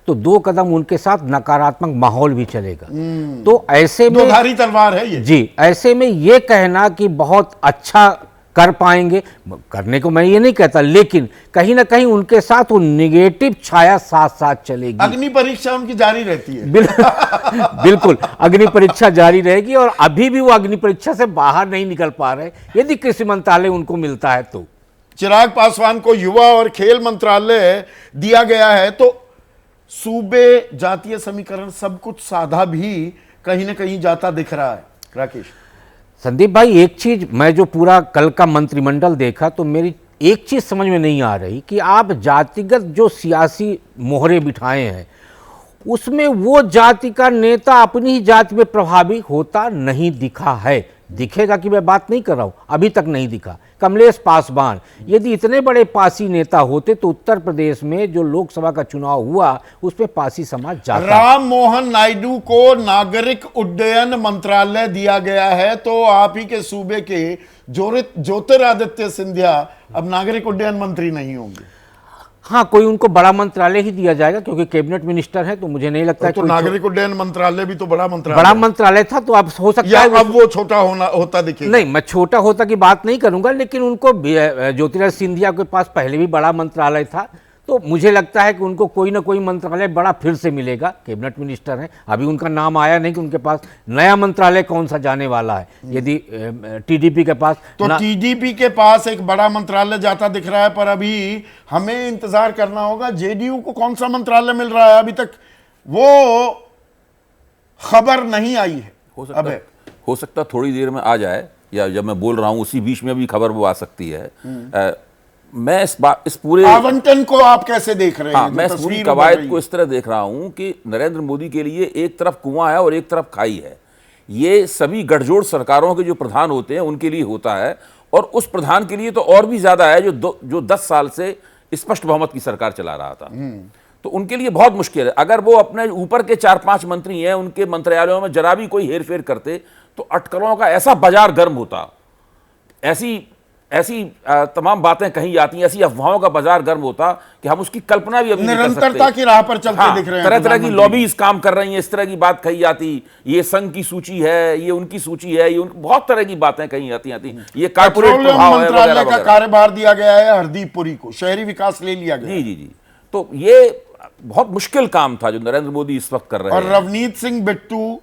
तो 2 कदम उनके साथ नकारात्मक माहौल भी चलेगा। तो ऐसे में दोधारी तलवार है ये। जी, ऐसे में ये कहना कि बहुत अच्छा कर पाएंगे, करने को मैं ये नहीं कहता, लेकिन कहीं ना कहीं उनके साथ वो निगेटिव छाया साथ साथ चलेगी। अग्नि परीक्षा उनकी जारी रहती है। बिल्कुल अग्नि परीक्षा जारी रहेगी। और अभी भी वो अग्नि परीक्षा से बाहर नहीं निकल पा रहे, यदि कृषि मंत्रालय उनको मिलता है तो। चिराग पासवान को युवा और खेल मंत्रालय दिया गया है। तो सूबे, जातीय समीकरण, सब कुछ साधा भी कहीं ना कहीं जाता दिख रहा है राकेश। संदीप भाई, एक चीज, मैं जो पूरा कल का मंत्रिमंडल देखा तो मेरी एक चीज समझ में नहीं आ रही कि आप जातिगत जो सियासी मोहरे बिठाए हैं उसमें वो जाति का नेता अपनी ही जाति में प्रभावी होता नहीं दिखा है। दिखेगा कि मैं बात नहीं कर रहा हूं, अभी तक नहीं दिखा। कमलेश पासवान यदि इतने बड़े पासी नेता होते तो उत्तर प्रदेश में जो लोकसभा का चुनाव हुआ उसमें पासी समाज जाता। राम मोहन नायडू को नागरिक उड्डयन मंत्रालय दिया गया है, तो आप ही के सूबे के ज्योतिरादित्य सिंधिया अब नागरिक उड्डयन मंत्री नहीं होंगे। हाँ, कोई उनको बड़ा मंत्रालय ही दिया जाएगा क्योंकि कैबिनेट मिनिस्टर है, तो मुझे नहीं लगता है तो कोई नागरिक उड्डयन मंत्रालय भी तो बड़ा मंत्रालय बड़ा मंत्रालय था, तो अब हो सकता या है अब वो छोटा होता दिखेगा। नहीं, मैं छोटा होता की बात नहीं करूंगा, लेकिन उनको ज्योतिरादित्य सिंधिया के पास पहले भी बड़ा मंत्रालय था, तो मुझे लगता है कि उनको कोई ना कोई मंत्रालय बड़ा फिर से मिलेगा। कैबिनेट मिनिस्टर है, अभी उनका नाम आया नहीं कि उनके पास नया मंत्रालय कौन सा जाने वाला है। यदि टीडीपी के पास तो टीडीपी के पास एक बड़ा मंत्रालय जाता दिख रहा है, पर अभी हमें इंतजार करना होगा जेडीयू को कौन सा मंत्रालय मिल रहा है। अभी तक वो खबर नहीं आई है। हो सकता थोड़ी देर में आ जाए, या जब मैं बोल रहा हूं उसी बीच में भी खबर वो आ सकती है। मैं इस पूरे आवंटन को आप कैसे देख रहे हैं? हाँ, मैं इस पूरी कवायद को इस तरह देख रहा हूं कि नरेंद्र मोदी के लिए एक तरफ कुआं है और एक तरफ खाई है। ये सभी गठजोड़ सरकारों के जो प्रधान होते हैं उनके लिए होता है, और उस प्रधान के लिए तो और भी ज्यादा है जो 10 साल से स्पष्ट बहुमत की सरकार चला रहा था। तो उनके लिए बहुत मुश्किल है। अगर वो अपने ऊपर के 4-5 मंत्री हैं, उनके मंत्रालयों में जरा भी कोई हेरफेर करते तो अटकलों का ऐसा बाजार गर्म होता, ऐसी तमाम बातें कही जाती हैं, ऐसी अफवाहों का बाजार गर्म होता कि हम उसकी कल्पना भी अभी नहीं कर सकते। निरंतरता की राह पर चलते दिख रहे हैं। तरह तरह की लॉबीज काम कर रही हैं, इस तरह की बात कही जाती, ये संघ की सूची है, ये उनकी सूची है, ये बहुत तरह की बातें कही जाती ये कारपोरेट प्रभाव है, मंत्रालय का कार्यभार दिया गया है हरदीप पुरी को, शहरी विकास ले लिया गया। जी। तो ये बहुत मुश्किल काम था जो नरेंद्र मोदी इस वक्त कर रहे हैं। और रवनीत सिंह बिट्टू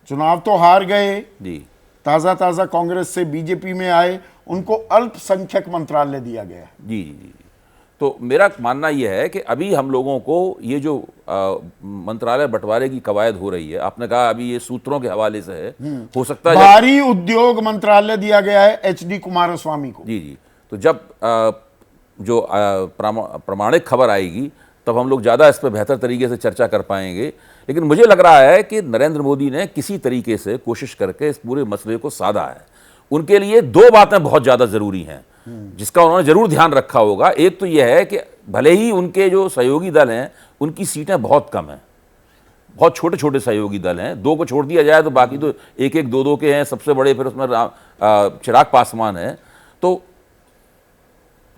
चुनाव तो हार गए जी, ताजा कांग्रेस से बीजेपी में आए, उनको अल्पसंख्यक मंत्रालय दिया गया है। जी। तो मेरा मानना यह है कि अभी हम लोगों को ये जो मंत्रालय बंटवारे की कवायद हो रही है, आपने कहा अभी ये सूत्रों के हवाले से है, हो सकता है भारी उद्योग मंत्रालय दिया गया है एचडी कुमारस्वामी को। जी। तो जब जो प्रामाणिक खबर आएगी तब हम लोग ज़्यादा इस पर बेहतर तरीके से चर्चा कर पाएंगे। लेकिन मुझे लग रहा है कि नरेंद्र मोदी ने किसी तरीके से कोशिश करके इस पूरे मसले को साधा है। उनके लिए 2 बातें बहुत ज़्यादा ज़रूरी हैं जिसका उन्होंने ज़रूर ध्यान रखा होगा। एक तो यह है कि भले ही उनके जो सहयोगी दल हैं उनकी सीटें बहुत कम हैं, बहुत छोटे छोटे सहयोगी दल हैं, 2 को छोड़ दिया जाए तो बाकी तो 1-1, 2-2 के हैं। सबसे बड़े फिर उसमें चिराग पासवान है। तो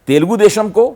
तेलुगु देशम को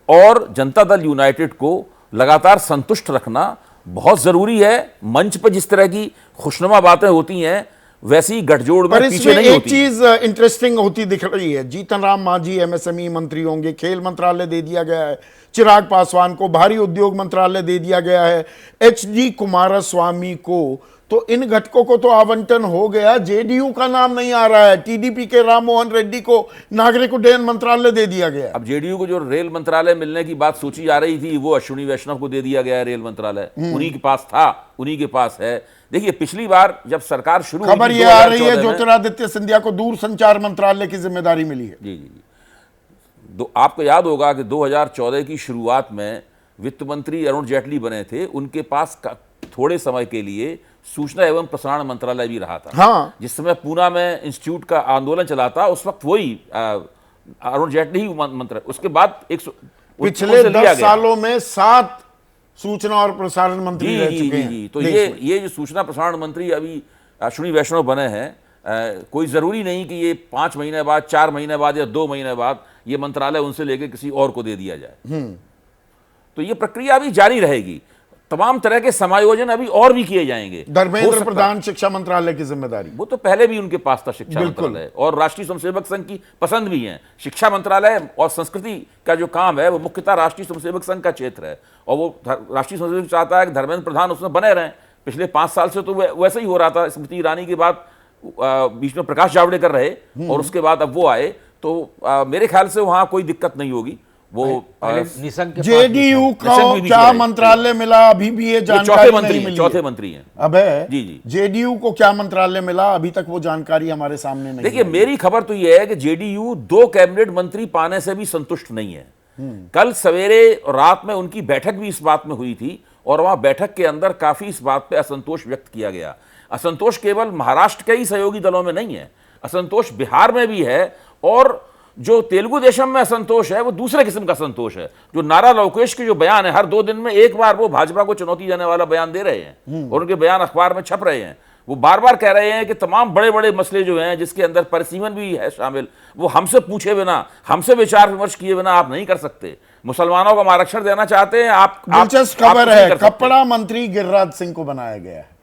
और जनता दल यूनाइटेड को लगातार संतुष्ट रखना बहुत जरूरी है। मंच पर जिस तरह की खुशनुमा बातें होती हैं वैसी गठजोड़ में पीछे नहीं होती। एक चीज इंटरेस्टिंग होती दिख रही है, जीतन राम मांझी एमएसएमई मंत्री होंगे, खेल मंत्रालय दे दिया गया है चिराग पासवान को, भारी उद्योग मंत्रालय दे दिया गया है एचडी कुमारस्वामी को। तो इन घटकों को तो आवंटन हो गया, जेडीयू का नाम नहीं आ रहा है। टीडीपी के राम मोहन रेड्डी को नागरिक उड्डयन मंत्रालय दे दिया गया। अब जेडीयू को जो रेल मंत्रालय मिलने की बात सोची जा रही थी वो अश्विनी वैष्णव को दे दिया गया है रेल मंत्रालय। उन्हीं के पास था, उन्हीं के पास है। देखिए पिछली बार जब सरकार शुरू हुई, खबर यह आ रही है ज्योतिरादित्य सिंधिया को दूर संचार मंत्रालय की जिम्मेदारी मिली है। जी। आपको याद होगा कि 2014 की शुरुआत में वित्त मंत्री अरुण जेटली बने थे, उनके पास थोड़े समय के लिए सूचना एवं प्रसारण मंत्रालय भी रहा था। हाँ। जिस समय पूना में इंस्टीट्यूट का आंदोलन चला था उस वक्त वही अरुण जेटली ही मंत्री। उसके बाद पिछले 10 सालों में 7 सूचना और प्रसारण मंत्री रह चुके हैं। तो ये जो सूचना प्रसारण मंत्री अभी अश्विनी वैष्णव बने हैं, कोई जरूरी नहीं कि ये 5 महीने बाद, 4 महीने बाद या 2 महीने बाद ये मंत्रालय उनसे लेकर किसी और को दे दिया जाए। तो ये प्रक्रिया अभी जारी रहेगी। तमाम तरह के समायोजन अभी और भी किए जाएंगे। धर्मेंद्र प्रधान शिक्षा मंत्रालय की जिम्मेदारी, वो तो पहले भी उनके पास था शिक्षा मंत्रालय, और राष्ट्रीय स्वयंसेवक संघ की पसंद भी है। शिक्षा मंत्रालय और संस्कृति का जो काम है वो मुख्यतः राष्ट्रीय स्वयंसेवक संघ का क्षेत्र है, और वो राष्ट्रीय स्वयंसेवक चाहता है कि धर्मेंद्र प्रधान उसमें बने रहें। पिछले 5 साल से तो वैसे ही हो रहा था। स्मृति ईरानी के बाद बीच में प्रकाश जावड़ेकर रहे और उसके बाद अब वो आए, तो मेरे ख्याल से वहां कोई दिक्कत नहीं होगी। वो निशंक के पास जेडीयू निशंक को भी नहीं क्या चुराई। मंत्रालय मिला अभी भी ये चौथे जानकारी मंत्री नहीं हैं, मिली चौथे है। मंत्री हैं। अबे जी, जी। जेडीयू को क्या मंत्रालय मिला अभी तक वो जानकारी हमारे सामने नहीं देखिए है। मेरी खबर तो यह है कि जेडीयू 2 कैबिनेट मंत्री पाने से भी संतुष्ट नहीं है। कल सवेरे और रात में उनकी बैठक भी इस बात में हुई थी और वहां बैठक के अंदर काफी इस बात पे असंतोष व्यक्त किया गया। असंतोष केवल महाराष्ट्र के ही सहयोगी दलों में नहीं है, असंतोष बिहार में भी है, और जो तेलुगु देशम में असंतोष है वो दूसरे किस्म का संतोष है। जो नारा लोकेश के जो बयान है, हर 2 दिन में एक बार वो भाजपा को चुनौती देने वाला बयान दे रहे हैं और उनके बयान अखबार में छप रहे हैं। वो बार बार कह रहे हैं कि तमाम बड़े बड़े मसले जो हैं, जिसके अंदर परिसीमन भी है शामिल, वो हमसे पूछे बिना, हमसे विचार विमर्श किए बिना आप नहीं कर सकते। मुसलमानों को हम आरक्षण देना चाहते हैं, आप दिलचस्प आप खबर कुछ नहीं है, कर सकते। कपड़ा मंत्री गिरिराज सिंह को बनाया गया है।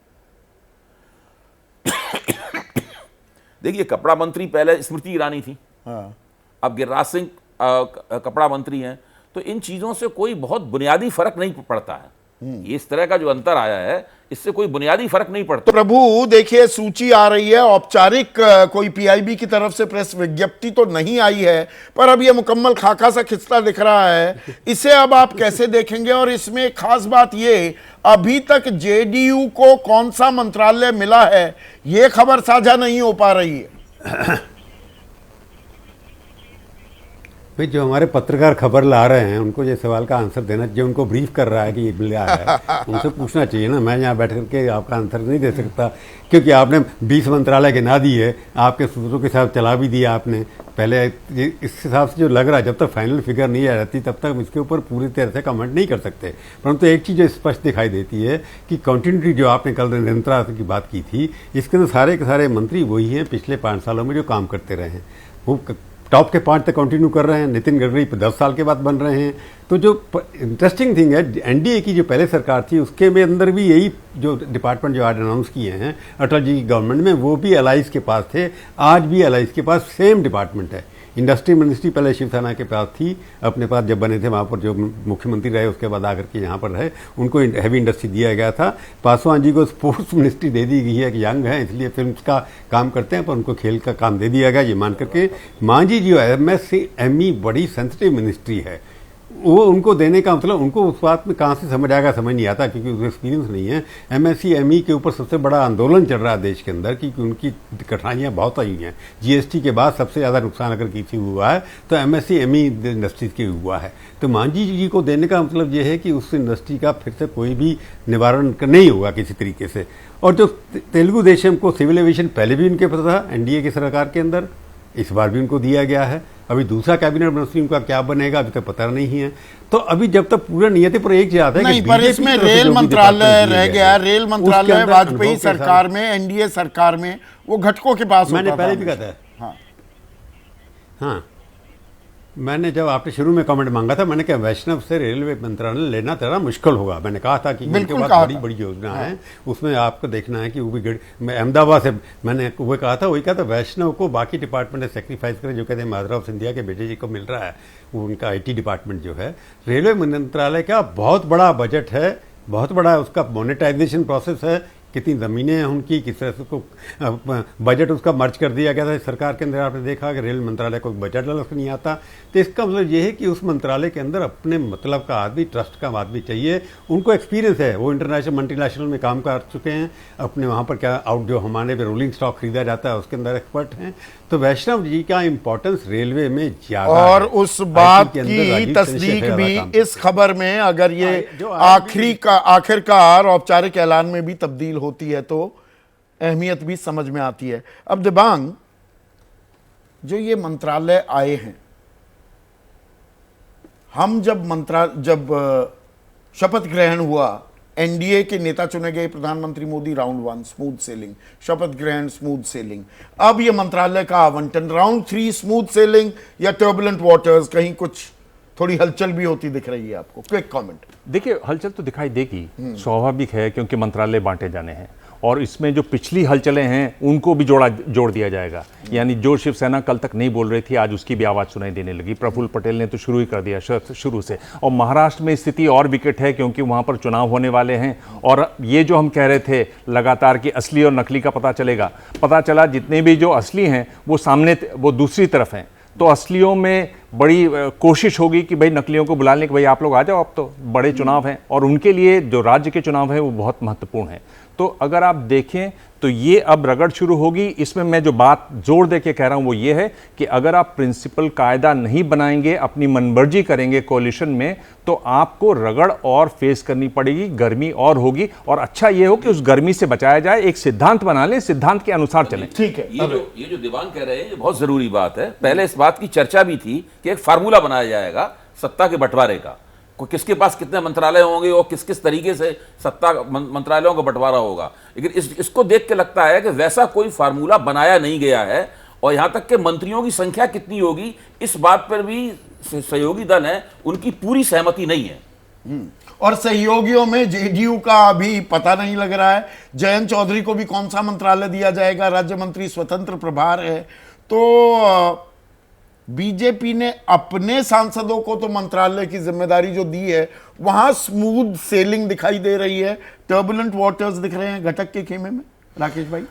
देखिए कपड़ा मंत्री पहले स्मृति ईरानी थी, हाँ। अब गिरिराज सिंह कपड़ा मंत्री हैं, तो इन चीजों से कोई बहुत बुनियादी फर्क नहीं पड़ता है। ये इस तरह का जो अंतर आया है, इससे कोई बुनियादी फर्क नहीं पड़ता। तो प्रभु देखिए सूची आ रही है, औपचारिक कोई पीआईबी की तरफ से प्रेस विज्ञप्ति तो नहीं आई है, पर अब ये मुकम्मल खाका सा खिस्सा दिख रहा है। इसे अब आप कैसे देखेंगे? और इसमें एक खास बात ये, अभी तक जेडीयू को कौन सा मंत्रालय मिला है ये खबर साझा नहीं हो पा रही है। भाई जो हमारे पत्रकार खबर ला रहे हैं उनको ये सवाल का आंसर देना चाहिए, उनको ब्रीफ कर रहा है कि ये मिला है, उनसे पूछना चाहिए ना। मैं यहाँ बैठ करके आपका आंसर नहीं दे सकता, क्योंकि आपने 20 मंत्रालय गिना दिए, आपके सूत्रों के साथ चला भी दिया आपने पहले। इस हिसाब से जो लग रहा है, जब तक फाइनल फिगर नहीं आ जाती तब तक इसके ऊपर पूरी तरह से कमेंट नहीं कर सकते। परंतु एक चीज़ जो स्पष्ट दिखाई देती है कि कंटिन्यूटी जो आपने कल निरंतरता की बात की थी, इसके अंदर सारे के सारे मंत्री वही हैं पिछले 5 सालों में जो काम करते रहे हैं। वो टॉप के 5 तक कंटिन्यू कर रहे हैं। नितिन गडकरी 10 साल के बाद बन रहे हैं। तो जो इंटरेस्टिंग थिंग है, एनडीए की जो पहले सरकार थी उसके में अंदर भी यही जो डिपार्टमेंट जो आज अनाउंस किए हैं अटल जी की गवर्नमेंट में, वो भी एलाइज के पास थे। आज भी एलाइज के पास सेम डिपार्टमेंट है। इंडस्ट्री मिनिस्ट्री पहले शिवसेना के पास थी, अपने पास जब बने थे वहाँ पर जो मुख्यमंत्री रहे उसके बाद आकर के यहाँ पर रहे, उनको हैवी इंडस्ट्री दिया गया था। पासवान जी को स्पोर्ट्स मिनिस्ट्री दे दी गई है कि यंग है इसलिए फिल्म्स का काम करते हैं, पर उनको खेल का काम दे दिया गया ये मान करके। मांझी जी MSME बड़ी सेंसिटिव मिनिस्ट्री है, वो उनको देने का मतलब उनको उस बात में कहाँ से समझ आएगा, समझ नहीं आता, क्योंकि उसको एक्सपीरियंस नहीं है। MSME के ऊपर सबसे बड़ा आंदोलन चल रहा है देश के अंदर, क्योंकि उनकी कठिनाइयाँ बहुत आई हैं। GST के बाद सबसे ज़्यादा नुकसान अगर किसी हुआ है तो MSME इंडस्ट्रीज के हुआ है। तो मांझी जी को देने का मतलब ये है कि उस इंडस्ट्री का फिर से कोई भी निवारण नहीं होगा किसी तरीके से। और जो तेलुगु देशम को सिविल एविएशन पहले भी उनके पता था एनडीए की सरकार के अंदर, इस बार भी उनको दिया गया है। अभी दूसरा कैबिनेट मिनिस्ट्री उनका क्या बनेगा अभी तक पता नहीं है। तो अभी जब तक पूरा नियति पर एक आता है नहीं, कि पर BJP इसमें की तरफ से रेल जो भी मंत्रालय डिपार्टमेंट रह दिए गया। गए, रेल उसके मंत्रालय अंदर वाजपेयी अनुभव के साथ- सरकार में, एनडीए सरकार में वो घटकों के पास मैंने होता पहले था। भी कहा था। हाँ। हाँ, मैंने जब आपने शुरू में कमेंट मांगा था, मैंने कहा वैष्णव से रेलवे मंत्रालय लेना तेरा मुश्किल होगा। मैंने कहा था कि उनके बिल्कुल पास कहा बड़ी था। बड़ी योजना है, उसमें आपको देखना है कि वो भी मैं अहमदाबाद से मैंने वो कहा था, वही कहा था वैष्णव को बाकी डिपार्टमेंट सेक्रीफाइस करें, जो कहते हैं माधवराव सिंधिया के बेटे जी को मिल रहा है, वो उनका IT डिपार्टमेंट जो है। रेलवे मंत्रालय का बहुत बड़ा बजट है, बहुत बड़ा उसका मोनेटाइजेशन प्रोसेस है, कितनी ज़मीनें हैं उनकी, किस तरह से उसको बजट उसका मर्ज कर दिया गया था सरकार के अंदर। आपने देखा कि रेल मंत्रालय को बजट अलग से नहीं आता। तो इसका मतलब ये है कि उस मंत्रालय के अंदर अपने मतलब का आदमी, ट्रस्ट का आदमी चाहिए। उनको एक्सपीरियंस है, वो इंटरनेशनल मल्टीनेशनल में काम कर चुके हैं, अपने वहाँ पर क्या आउट जो हमारे पे रोलिंग स्टॉक खरीदा जाता है उसके अंदर एक्सपर्ट हैं। तो वैष्णव जी का इंपॉर्टेंस रेलवे में ज़्यादा और है। उस बात के अंदर की राजीव तस्दीक चंद्रशेखर भी काम इस खबर में, अगर ये जो आखिरकार औपचारिक ऐलान में भी तब्दील होती है तो अहमियत भी समझ में आती है। अब दिबांग, जो ये मंत्रालय आए हैं, हम जब शपथ ग्रहण हुआ, एनडीए के नेता चुने गए प्रधानमंत्री मोदी, राउंड 1 स्मूथ सेलिंग, शपथ ग्रहण स्मूथ सेलिंग। अब ये मंत्रालय का आवंटन राउंड 3 स्मूथ सेलिंग या टर्बुलेंट वाटर्स, कहीं कुछ थोड़ी हलचल भी होती दिख रही है आपको? Quick comment. देखिए हलचल तो दिखाई देगी, स्वाभाविक है, क्योंकि मंत्रालय बांटे जाने हैं और इसमें जो पिछली हलचलें हैं उनको भी जोड़ दिया जाएगा। यानी जो शिवसेना कल तक नहीं बोल रही थी, आज उसकी भी आवाज़ सुनाई देने लगी। प्रफुल्ल पटेल ने तो शुरू ही कर दिया शुरू से। और महाराष्ट्र में स्थिति और विकट है, क्योंकि वहाँ पर चुनाव होने वाले हैं। और ये जो हम कह रहे थे लगातार कि असली और नकली का पता चला जितने भी जो असली हैं वो सामने, वो दूसरी तरफ हैं। तो असलियों में बड़ी कोशिश होगी कि भाई नकलियों को बुला लें कि भाई आप लोग आ जाओ, अब तो बड़े चुनाव हैं और उनके लिए जो राज्य के चुनाव है वो बहुत महत्वपूर्ण है। तो अगर आप देखें तो ये अब रगड़ शुरू होगी। इसमें मैं जो बात जोर दे के कह रहा हूं वो ये है कि अगर आप प्रिंसिपल कायदा नहीं बनाएंगे, अपनी मनमर्जी करेंगे कोalition में, तो आपको रगड़ और फेस करनी पड़ेगी, गर्मी और होगी। और अच्छा ये हो कि उस गर्मी से बचाया जाए, एक सिद्धांत बना लें, सिद्धांत के अनुसार चलें। ठीक है। ये जो दीवान कह रहे हैं ये बहुत जरूरी बात है। पहले इस बात की चर्चा भी थी कि एक फार्मूला बनाया जाएगा सत्ता के बंटवारे का, किसके पास कितने मंत्रालय होंगे और किस किस तरीके से सत्ता मंत्रालयों का बंटवारा होगा। लेकिन इसको देख के लगता है कि वैसा कोई फार्मूला बनाया नहीं गया है। और यहां तक कि मंत्रियों की संख्या कितनी होगी इस बात पर भी सहयोगी दल है उनकी पूरी सहमति नहीं है। और सहयोगियों में जेडीयू का अभी पता नहीं लग रहा है। जयंत चौधरी को भी कौन सा मंत्रालय दिया जाएगा, राज्य मंत्री स्वतंत्र प्रभार है। तो बीजेपी ने अपने सांसदों को तो मंत्रालय की जिम्मेदारी जो दी है वहां स्मूथ सेलिंग दिखाई दे रही है, टर्बुलेंट वाटर्स दिख रहे हैं घटक के खेमे में। राकेश भाई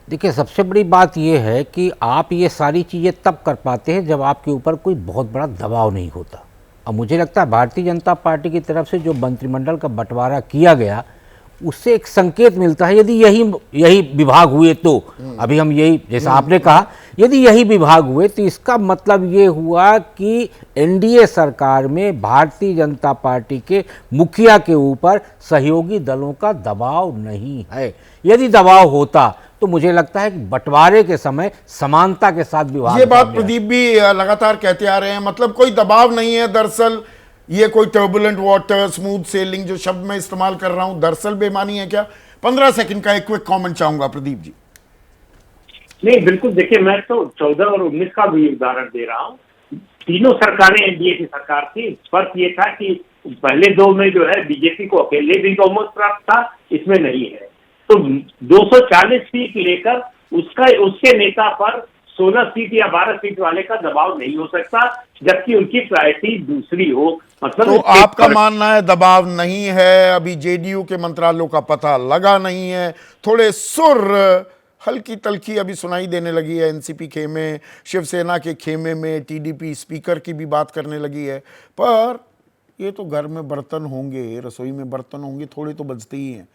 देखिए, सबसे बड़ी बात यह है कि आप ये सारी चीज़ें तब कर पाते हैं जब आपके ऊपर कोई बहुत बड़ा दबाव नहीं होता। अब मुझे लगता है भारतीय जनता पार्टी की तरफ से जो मंत्रिमंडल का बंटवारा किया गया उससे एक संकेत मिलता है, यदि यही विभाग हुए तो अभी हम यही, जैसा आपने कहा, यदि यही विभाग हुए तो इसका मतलब ये हुआ कि एनडीए सरकार में भारतीय जनता पार्टी के मुखिया के ऊपर सहयोगी दलों का दबाव नहीं है। यदि दबाव होता तो मुझे लगता है कि बंटवारे के समय समानता के साथ विभाग, ये बात प्रदीप भी लगातार कहते आ रहे हैं, मतलब कोई दबाव नहीं है। दरअसल ये कोई टर्बुलेंट वाटर, स्मूथ सेलिंग जो शब्द मैं इस्तेमाल कर रहा हूं, दरअसल बेमानी है क्या? 15 सेकंड का एक क्विक कमेंट चाहूंगा प्रदीप जी। नहीं, बिल्कुल। देखिए, मैं तो 14 और 19 का भी उदाहरण दे रहा हूँ। तीनों सरकारें एनडीए की सरकार थी। फर्क ये था कि पहले दो में जो है बीजेपी को अकेले भी बहुमत प्राप्त था, इसमें नहीं है। तो 240 सीट लेकर उसके नेता पर 16 सीट या 12 सीट वाले का दबाव नहीं हो सकता, जबकि उनकी प्रायोरिटी दूसरी हो। मतलब तो आपका मानना है दबाव नहीं है, अभी जेडीयू के मंत्रालयों का पता लगा नहीं है, थोड़े सुर हल्की तल्खी अभी सुनाई देने लगी है एनसीपी खेमे, शिवसेना के खेमे में टीडीपी स्पीकर की भी बात करने लगी है। पर ये तो घर में बर्तन होंगे, रसोई में बर्तन होंगे, थोड़े तो बजते ही हैं।